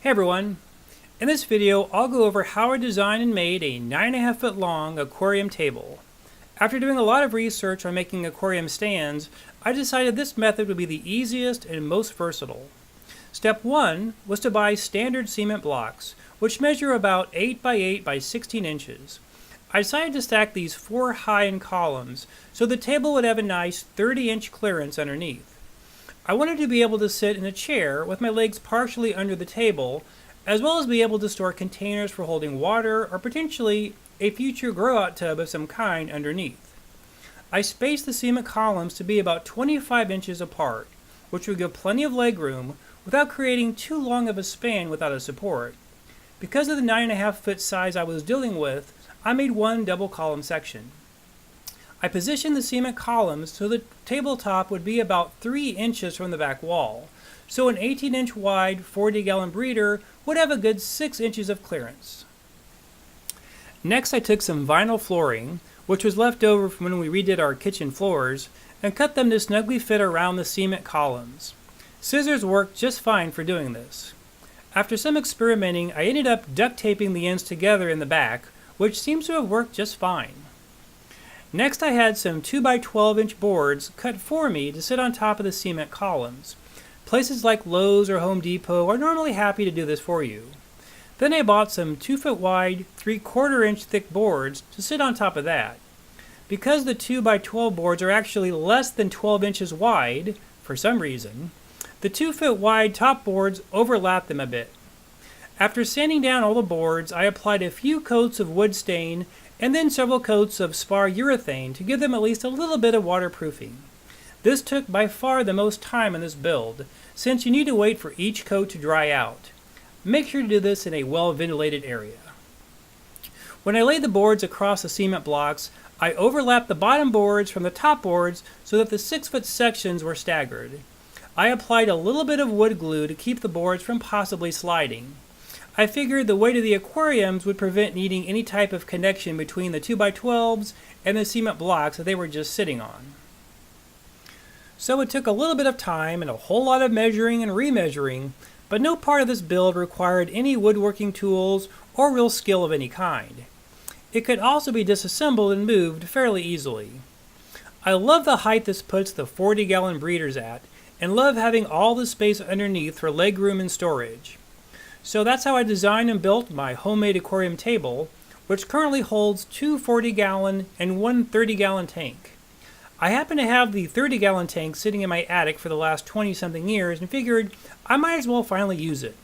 Hey everyone! In this video, I'll go over how I designed and made a 9.5 foot long aquarium table. After doing a lot of research on making aquarium stands, I decided this method would be the easiest and most versatile. Step 1 was to buy standard cement blocks, which measure about 8 by 8 by 16 inches. I decided to stack these 4 high in columns, so the table would have a nice 30-inch clearance underneath. I wanted to be able to sit in a chair with my legs partially under the table, as well as be able to store containers for holding water or potentially a future grow-out tub of some kind underneath. I spaced the cement columns to be about 25 inches apart, which would give plenty of leg room without creating too long of a span without a support. Because of the 9.5 foot size I was dealing with, I made one double column section. I positioned the cement columns so the tabletop would be about 3 inches from the back wall, so an 18-inch wide 40-gallon breeder would have a good 6 inches of clearance. Next, I took some vinyl flooring, which was left over from when we redid our kitchen floors, and cut them to snugly fit around the cement columns. Scissors worked just fine for doing this. After some experimenting, I ended up duct taping the ends together in the back, which seems to have worked just fine. Next, I had some 2 by 12 inch boards cut for me to sit on top of the cement columns. Places like Lowe's or Home Depot are normally happy to do this for you. Then I bought some 2 foot wide, 3/4 inch thick boards to sit on top of that. Because the 2 by 12 boards are actually less than 12 inches wide, for some reason, the 2 foot wide top boards overlap them a bit. After sanding down all the boards, I applied a few coats of wood stain and then several coats of Spar urethane to give them at least a little bit of waterproofing. This took by far the most time in this build, since you need to wait for each coat to dry out. Make sure to do this in a well-ventilated area. When I laid the boards across the cement blocks, I overlapped the bottom boards from the top boards so that the 6-foot sections were staggered. I applied a little bit of wood glue to keep the boards from possibly sliding. I figured the weight of the aquariums would prevent needing any type of connection between the 2 by 12s and the cement blocks that they were just sitting on. So it took a little bit of time and a whole lot of measuring and remeasuring, but no part of this build required any woodworking tools or real skill of any kind. It could also be disassembled and moved fairly easily. I love the height this puts the 40-gallon breeders at, and love having all the space underneath for legroom and storage. So that's how I designed and built my homemade aquarium table, which currently holds 2 40-gallon and 1 30-gallon tank. I happen to have the 30-gallon tank sitting in my attic for the last 20-something years and figured I might as well finally use it.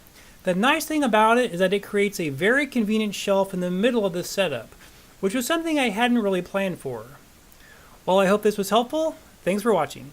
The nice thing about it is that it creates a very convenient shelf in the middle of this setup, which was something I hadn't really planned for. Well, I hope this was helpful. Thanks for watching.